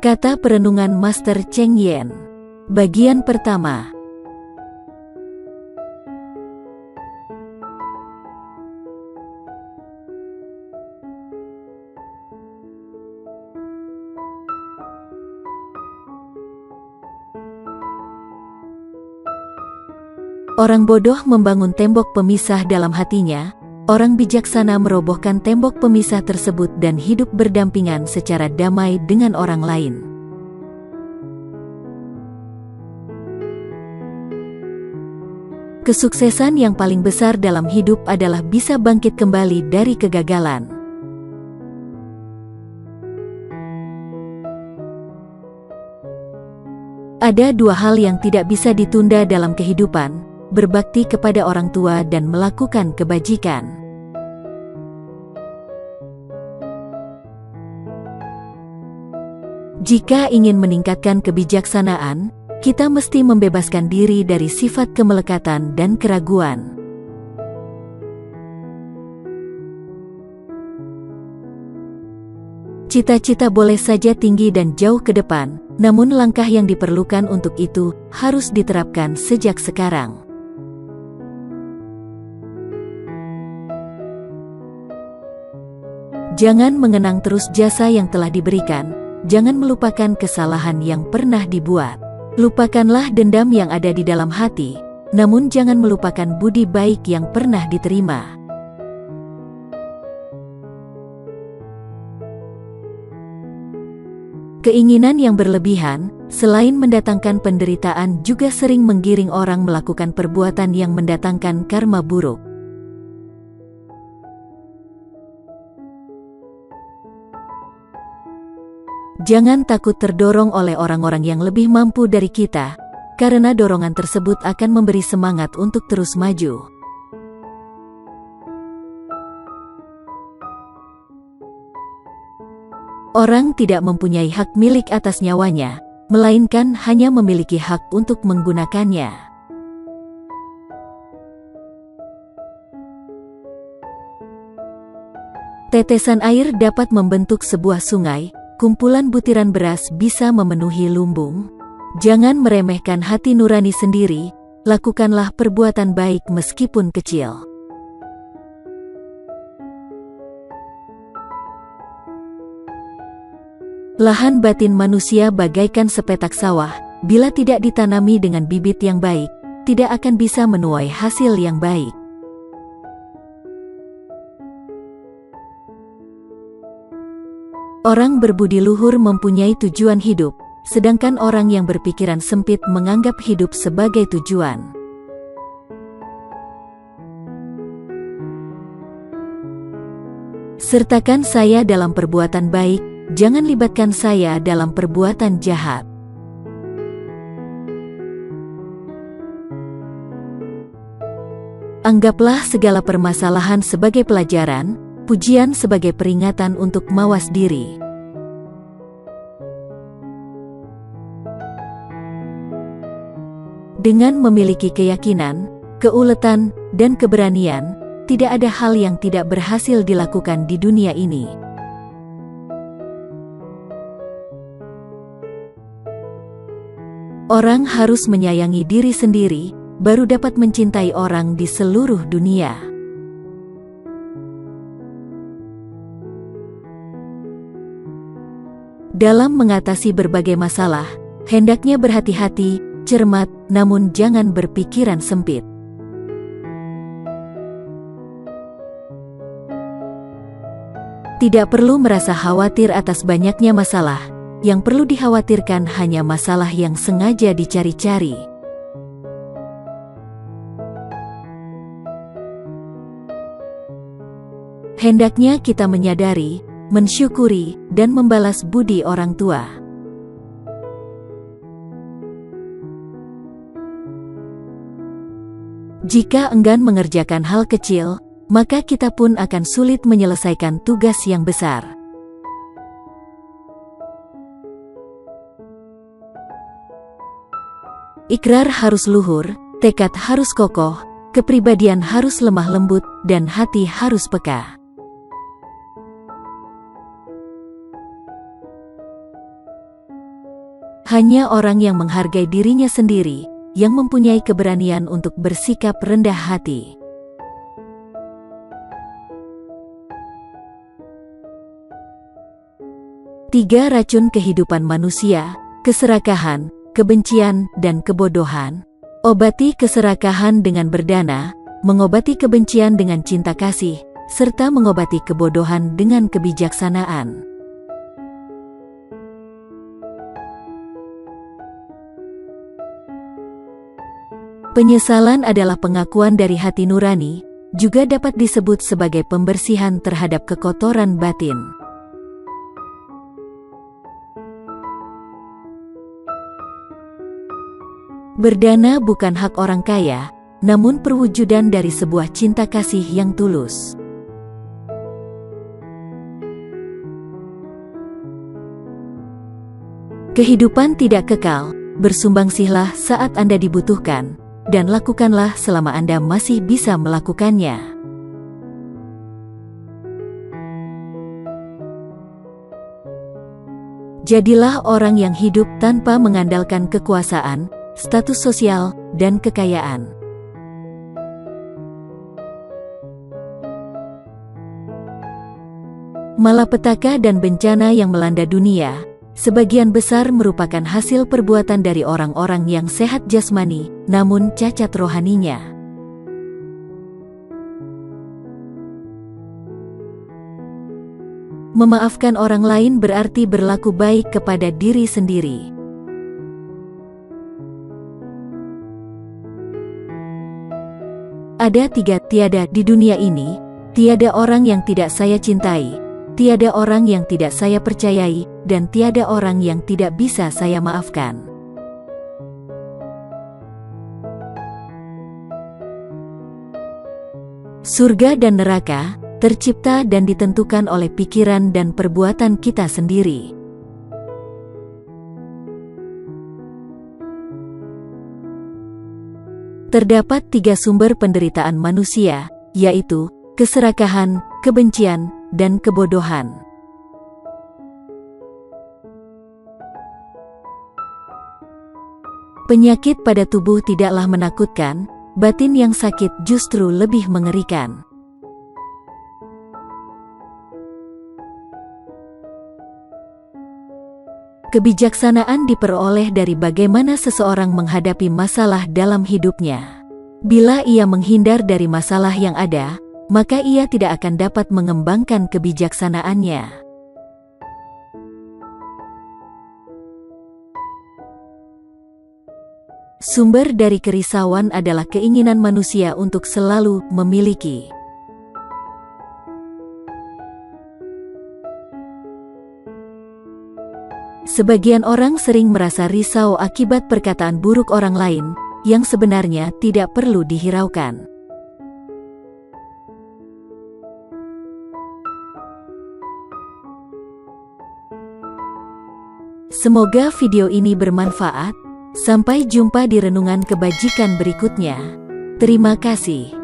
Kata Perenungan Master Cheng Yen. Bagian pertama. Orang bodoh membangun tembok pemisah dalam hatinya. Orang bijaksana merobohkan tembok pemisah tersebut dan hidup berdampingan secara damai dengan orang lain. Kesuksesan yang paling besar dalam hidup adalah bisa bangkit kembali dari kegagalan. Ada dua hal yang tidak bisa ditunda dalam kehidupan: berbakti kepada orang tua dan melakukan kebajikan. Jika ingin meningkatkan kebijaksanaan, kita mesti membebaskan diri dari sifat kemelekatan dan keraguan. Cita-cita boleh saja tinggi dan jauh ke depan, namun langkah yang diperlukan untuk itu harus diterapkan sejak sekarang. Jangan mengenang terus jasa yang telah diberikan, jangan melupakan kesalahan yang pernah dibuat. Lupakanlah dendam yang ada di dalam hati, namun jangan melupakan budi baik yang pernah diterima. Keinginan yang berlebihan, selain mendatangkan penderitaan, juga sering menggiring orang melakukan perbuatan yang mendatangkan karma buruk. Jangan takut terdorong oleh orang-orang yang lebih mampu dari kita, karena dorongan tersebut akan memberi semangat untuk terus maju. Orang tidak mempunyai hak milik atas nyawanya, melainkan hanya memiliki hak untuk menggunakannya. Tetesan air dapat membentuk sebuah sungai. Kumpulan butiran beras bisa memenuhi lumbung. Jangan meremehkan hati nurani sendiri, lakukanlah perbuatan baik meskipun kecil. Lahan batin manusia bagaikan sepetak sawah, bila tidak ditanami dengan bibit yang baik, tidak akan bisa menuai hasil yang baik. Orang berbudi luhur mempunyai tujuan hidup, sedangkan orang yang berpikiran sempit menganggap hidup sebagai tujuan. Sertakan saya dalam perbuatan baik, jangan libatkan saya dalam perbuatan jahat. Anggaplah segala permasalahan sebagai pelajaran, pujian sebagai peringatan untuk mawas diri. Dengan memiliki keyakinan, keuletan, dan keberanian, tidak ada hal yang tidak berhasil dilakukan di dunia ini. Orang harus menyayangi diri sendiri, baru dapat mencintai orang di seluruh dunia. Dalam mengatasi berbagai masalah, hendaknya berhati-hati, cermat, namun jangan berpikiran sempit. Tidak perlu merasa khawatir atas banyaknya masalah, yang perlu dikhawatirkan hanya masalah yang sengaja dicari-cari. Hendaknya kita menyadari, mensyukuri, dan membalas budi orang tua. Jika enggan mengerjakan hal kecil, maka kita pun akan sulit menyelesaikan tugas yang besar. Ikrar harus luhur, tekad harus kokoh, kepribadian harus lemah lembut, dan hati harus peka. Hanya orang yang menghargai dirinya sendiri, yang mempunyai keberanian untuk bersikap rendah hati. Tiga racun kehidupan manusia: keserakahan, kebencian, dan kebodohan. Obati keserakahan dengan berdana, mengobati kebencian dengan cinta kasih, serta mengobati kebodohan dengan kebijaksanaan. Penyesalan adalah pengakuan dari hati nurani, juga dapat disebut sebagai pembersihan terhadap kekotoran batin. Berdana bukan hak orang kaya, namun perwujudan dari sebuah cinta kasih yang tulus. Kehidupan tidak kekal, bersumbangsihlah saat Anda dibutuhkan, dan lakukanlah selama Anda masih bisa melakukannya. Jadilah orang yang hidup tanpa mengandalkan kekuasaan, status sosial, dan kekayaan. Malapetaka dan bencana yang melanda dunia, sebagian besar merupakan hasil perbuatan dari orang-orang yang sehat jasmani, namun cacat rohaninya. Memaafkan orang lain berarti berlaku baik kepada diri sendiri. Ada tiga tiada di dunia ini: tiada orang yang tidak saya cintai, tiada orang yang tidak saya percayai, dan tiada orang yang tidak bisa saya maafkan. Surga dan neraka tercipta dan ditentukan oleh pikiran dan perbuatan kita sendiri. Terdapat tiga sumber penderitaan manusia, yaitu keserakahan, kebencian, dan kebodohan. Penyakit pada tubuh tidaklah menakutkan, batin yang sakit justru lebih mengerikan. Kebijaksanaan diperoleh dari bagaimana seseorang menghadapi masalah dalam hidupnya. Bila ia menghindar dari masalah yang ada, maka ia tidak akan dapat mengembangkan kebijaksanaannya. Sumber dari kerisauan adalah keinginan manusia untuk selalu memiliki. Sebagian orang sering merasa risau akibat perkataan buruk orang lain, yang sebenarnya tidak perlu dihiraukan. Semoga video ini bermanfaat. Sampai jumpa di renungan kebajikan berikutnya. Terima kasih.